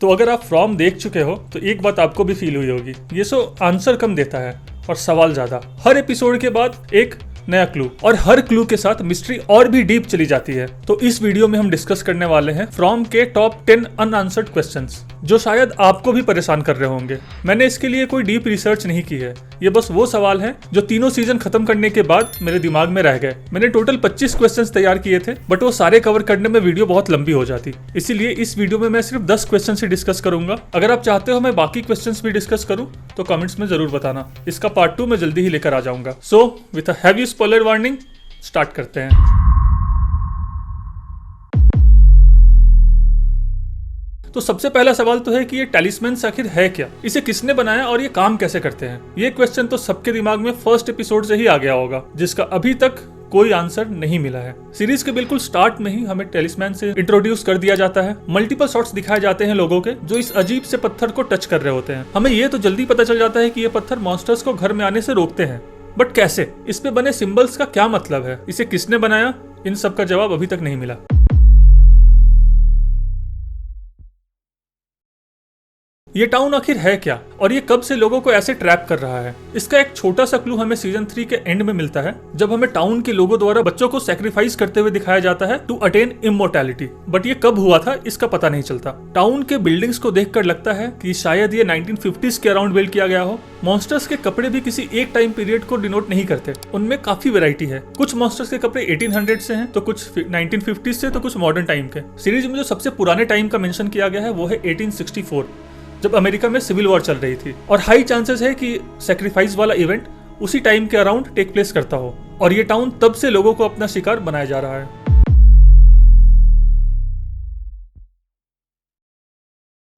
तो अगर आप फ्रॉम देख चुके हो तो एक बात आपको भी फील हुई होगी, ये शो आंसर कम देता है और सवाल ज्यादा। हर एपिसोड के बाद एक नया क्लू और हर क्लू के साथ मिस्ट्री और भी डीप चली जाती है। तो इस वीडियो में हम डिस्कस करने वाले हैं फ्रॉम के टॉप 10 अनआंसर्ड क्वेश्चंस जो शायद आपको भी परेशान कर रहे होंगे। मैंने इसके लिए कोई डीप रिसर्च नहीं की है, ये बस वो सवाल हैं जो तीनों सीजन खत्म करने के बाद मेरे दिमाग में रह गए। मैंने टोटल 25 क्वेश्चंस तैयार किए थे, बट वो सारे कवर करने में वीडियो बहुत लंबी हो जाती, इसीलिए इस वीडियो में मैं सिर्फ 10 क्वेश्चन ही डिस्कस करूंगा। अगर आप चाहते हो मैं बाकी क्वेश्चंस भी डिस्कस करूं तो कमेंट्स में जरूर बताना, इसका पार्ट 2 मैं जल्दी ही लेकर आ जाऊंगा। So with a heavy spoiler warning start करते हैं। तो सबसे पहला सवाल तो है कि ये टैलिस्मैन्स आखिर है क्या, इसे किसने बनाया और ये काम कैसे करते हैं। ये क्वेश्चन तो सबके दिमाग में फर्स्ट एपिसोड से ही आ गया होगा, जिसका अभी तक कोई आंसर नहीं मिला है। सीरीज के बिल्कुल स्टार्ट में ही हमें टैलिस्मैन से इंट्रोड्यूस कर दिया जाता है। मल्टीपल शॉट्स दिखाए जाते हैं लोगों के जो इस अजीब से पत्थर को टच कर रहे होते हैं। हमें ये तो जल्दी पता चल जाता है कि ये पत्थर मॉन्स्टर्स को घर में आने से रोकते हैं, बट कैसे, इस पे बने सिंबल्स का क्या मतलब है, इसे किसने बनाया, इन सब का जवाब अभी तक नहीं मिला। ये टाउन आखिर है क्या और ये कब से लोगों को ऐसे ट्रैप कर रहा है। इसका एक छोटा सा क्लू हमें सीजन 3 के एंड में मिलता है, जब हमें टाउन के लोगों द्वारा बच्चों को सैक्रिफाइस करते हुए दिखाया जाता है टू अटेन इमोर्टैलिटी। बट ये कब हुआ था इसका पता नहीं चलता। टाउन के बिल्डिंग्स को देखकर लगता है कि शायद ये 1950s के अराउंड बिल्ड किया गया हो। मॉन्स्टर्स के कपड़े भी किसी एक टाइम पीरियड को डिनोट नहीं करते, उनमें काफी वैरायटी है। कुछ मॉन्स्टर्स के कपड़े 1800 से हैं, तो कुछ 1950s से, तो कुछ मॉडर्न टाइम के। सीरीज में जो सबसे पुराने टाइम का मेंशन किया गया है वो है 1864, जब अमेरिका में सिविल वॉर चल रही थी, और हाई चांसेस है कि सैक्रिफाइस वाला इवेंट उसी टाइम के अराउंड टेक प्लेस करता हो, और ये टाउन तब से लोगों को अपना शिकार बनाया जा रहा है।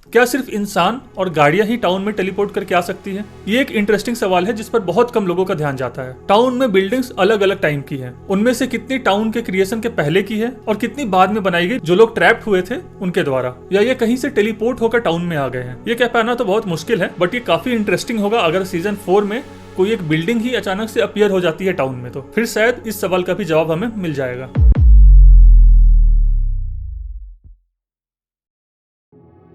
क्या सिर्फ इंसान और गाड़ियां ही टाउन में टेलीपोर्ट करके आ सकती है? ये एक इंटरेस्टिंग सवाल है जिस पर बहुत कम लोगों का ध्यान जाता है। टाउन में बिल्डिंग्स अलग अलग टाइम की हैं। उनमें से कितनी टाउन के क्रिएशन के पहले की है और कितनी बाद में बनाई गई जो लोग ट्रैप्ड हुए थे उनके द्वारा, या ये कहीं से टेलीपोर्ट होकर टाउन में आ गए हैं। ये कह पाना तो बहुत मुश्किल है, बट ये काफी इंटरेस्टिंग होगा अगर सीजन 4 में कोई एक बिल्डिंग ही अचानक से अपीयर हो जाती है टाउन में, तो फिर शायद इस सवाल का भी जवाब हमें मिल जाएगा।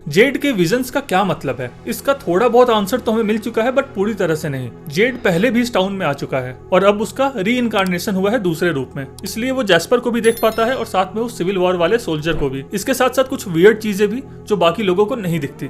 जेड के विजन्स का क्या मतलब है? इसका थोड़ा बहुत आंसर तो हमें मिल चुका है, बट पूरी तरह से नहीं। जेड पहले भी इस टाउन में आ चुका है और अब उसका री इनकारनेशन हुआ है दूसरे रूप में, इसलिए वो जैस्पर को भी देख पाता है और साथ में उस सिविल वॉर वाले सोल्जर को भी। इसके साथ साथ कुछ वियर्ड चीजें भी जो बाकी लोगों को नहीं दिखती।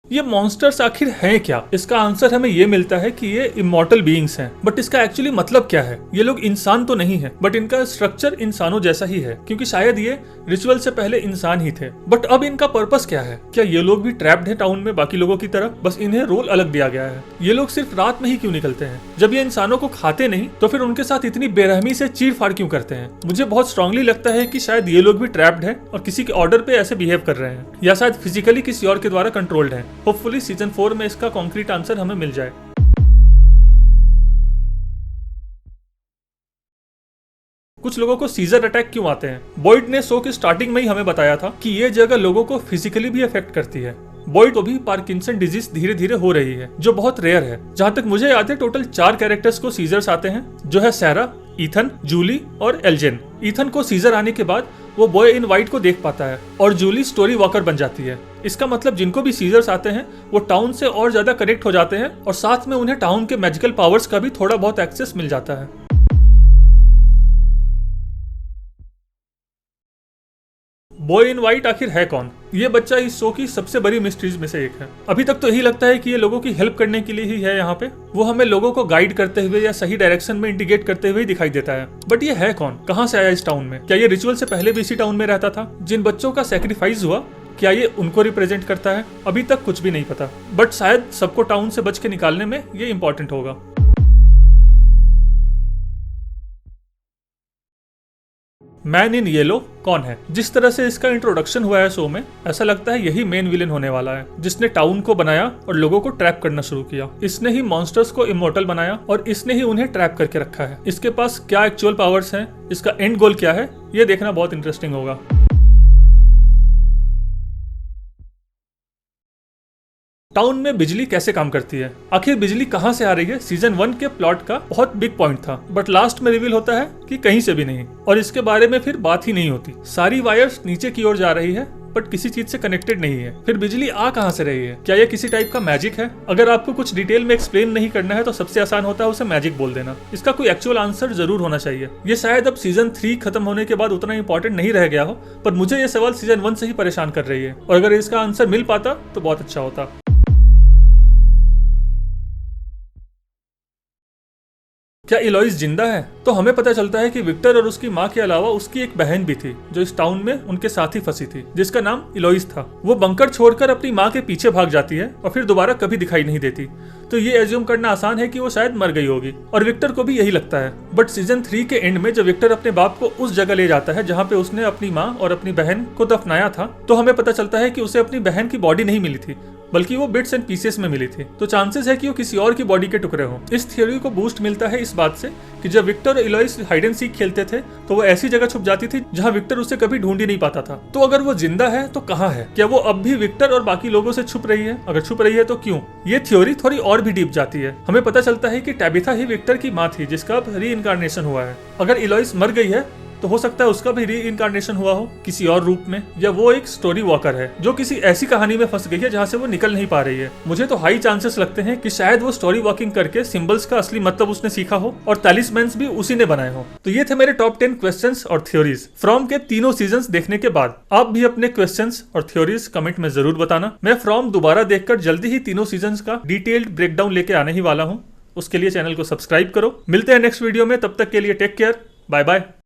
ये मॉन्स्टर्स आखिर हैं क्या? इसका आंसर हमें ये मिलता है कि ये इमॉर्टल बीइंग्स हैं, बट इसका एक्चुअली मतलब क्या है? ये लोग इंसान तो नहीं है, बट इनका स्ट्रक्चर इंसानों जैसा ही है, क्योंकि शायद ये रिचुअल से पहले इंसान ही थे। बट अब इनका पर्पस क्या है? क्या ये लोग भी ट्रैप्ड है टाउन में बाकी लोगों की तरह, बस इन्हें रोल अलग दिया गया है? ये लोग सिर्फ रात में ही क्यों निकलते हैं? जब ये इंसानों को खाते नहीं तो फिर उनके साथ इतनी बेरहमी से चीर फाड़ क्यों करते हैं? मुझे बहुत स्ट्रांगली लगता है कि शायद ये लोग भी ट्रैप्ड है और किसी के ऑर्डर पे ऐसे बिहेव कर रहे हैं, या शायद फिजिकली किसी और के द्वारा कंट्रोल्ड है। होपफुली सीजन 4 में इसका कॉन्क्रीट आंसर हमें मिल जाए। कुछ लोगों को सीजर अटैक क्यों आते हैं? बॉयड ने शो की स्टार्टिंग में ही हमें बताया था कि ये जगह लोगों को फिजिकली भी अफेक्ट करती है। बॉयड को भी पार्किंसन डिजीज धीरे धीरे हो रही है, जो बहुत रेयर है। जहां तक मुझे याद है टोटल 4 कैरेक्टर्स को सीजर्स आते हैं, जो है सैरा, ईथन, जूली और एल्जेन। ईथन को सीजर आने के बाद वो बॉय इन वाइट को देख पाता है और जूली स्टोरी वॉकर बन जाती है। इसका मतलब जिनको भी सीजर्स आते हैं वो टाउन से और ज्यादा कनेक्ट हो जाते हैं और साथ में उन्हें टाउन के मैजिकल पावर्स का भी थोड़ा बहुत एक्सेस मिल जाता है। बॉय इन वाइट आखिर है कौन? ये बच्चा इस शो की सबसे बड़ी मिस्ट्रीज में से एक है। अभी तक तो यही लगता है कि ये लोगों की हेल्प करने के लिए ही है यहाँ पे। वो हमें लोगों को गाइड करते हुए या सही डायरेक्शन में इंडिकेट करते हुए दिखाई देता है। बट ये है कौन? कहाँ से आया इस टाउन में? क्या ये रिचुअल से पहले भी इसी टाउन में रहता था? जिन बच्चों का सैक्रिफाइस हुआ, क्या ये उनको रिप्रेजेंट करता है? अभी तक कुछ भी नहीं पता, बट शायद सबको टाउन से बच के निकालने में ये इंपॉर्टेंट होगा। मैन इन येलो कौन है? जिस तरह से इसका इंट्रोडक्शन हुआ है शो में, ऐसा लगता है यही मेन विलेन होने वाला है, जिसने टाउन को बनाया और लोगों को ट्रैप करना शुरू किया। इसने ही मॉन्स्टर्स को इमॉर्टल बनाया और इसने ही उन्हें ट्रैप करके रखा है। इसके पास क्या एक्चुअल पावर्स हैं, इसका एंड गोल क्या है, ये देखना बहुत इंटरेस्टिंग होगा। टाउन में बिजली कैसे काम करती है, आखिर बिजली कहां से आ रही है, सीजन 1 के प्लॉट का बहुत बिग पॉइंट था, बट लास्ट में रिवील होता है कि कहीं से भी नहीं, और इसके बारे में फिर बात ही नहीं होती। सारी वायर्स नीचे की ओर जा रही है बट किसी चीज से कनेक्टेड नहीं है। फिर बिजली आ कहां से रही है? क्या ये किसी टाइप का मैजिक है? अगर आपको कुछ डिटेल में एक्सप्लेन नहीं करना है तो सबसे आसान होता है उसे मैजिक बोल देना। इसका कोई एक्चुअल आंसर जरूर होना चाहिए। ये शायद अब सीजन 3 खत्म होने के बाद उतना इंपॉर्टेंट नहीं रह गया हो, पर मुझे ये सवाल सीजन 1 से ही परेशान कर रही है, और अगर इसका आंसर मिल पाता तो बहुत अच्छा होता। क्या इलोइस जिंदा है? तो हमें पता चलता है कि विक्टर और उसकी माँ के अलावा उसकी एक बहन भी थी जो इस टाउन में उनके साथ ही फंसी थी, जिसका नाम इलोइस था। वो बंकर छोड़कर अपनी माँ के पीछे भाग जाती है और फिर दोबारा कभी दिखाई नहीं देती। तो ये एज्यूम करना आसान है कि वो शायद मर गई होगी, और विक्टर को भी यही लगता है। बट सीजन 3 के एंड में जब विक्टर अपने बाप को उस जगह ले जाता है जहाँ पे उसने अपनी माँ और अपनी बहन को दफनाया था, तो हमें पता चलता है कि उसे अपनी बहन की बॉडी नहीं मिली थी, बल्कि वो बिट्स एंड पीसेस में मिली थी। तो चांसेस है कि वो किसी और की बॉडी के टुकड़े हों। इस थ्योरी को बूस्ट मिलता है इस बात से कि जब विक्टर और इलोइस हाइड एंड सीक खेलते थे तो वो ऐसी जगह छुप जाती थी जहां विक्टर उसे कभी ढूंढ ही नहीं पाता था। तो अगर वो जिंदा है तो कहां है? क्या वो अब भी विक्टर और बाकी लोगों से छुप रही है? अगर छुप रही है तो क्यों? ये थ्योरी थोड़ी और भी डीप जाती है। हमें पता चलता है कि टैबिथा ही विक्टर की माँ थी जिसका अब री इनकारनेशन हुआ है। अगर इलोइस मर गई है तो हो सकता है उसका भी री इनकारनेशन हुआ हो किसी और रूप में, या वो एक स्टोरी वॉकर है जो किसी ऐसी कहानी में फंस गई है जहां से वो निकल नहीं पा रही है। मुझे तो हाई चांसेस लगते हैं कि शायद वो स्टोरी वॉकिंग करके सिंबल्स का असली मतलब उसने सीखा हो और टैलिस्मैन्स भी उसी ने बनाए हो। तो ये थे मेरे टॉप 10 क्वेश्चंस और थ्योरीज फ्रॉम के तीनों सीजन्स देखने के बाद। आप भी अपने क्वेश्चंस और थ्योरीज कमेंट में जरूर बताना। मैं फ्रॉम दोबारा देखकर जल्दी ही तीनों सीजन्स का डिटेल्ड ब्रेकडाउन लेके आने ही वाला हूँ। उसके लिए चैनल को सब्सक्राइब करो। मिलते हैं नेक्स्ट वीडियो में, तब तक के लिए टेक केयर, बाय बाय।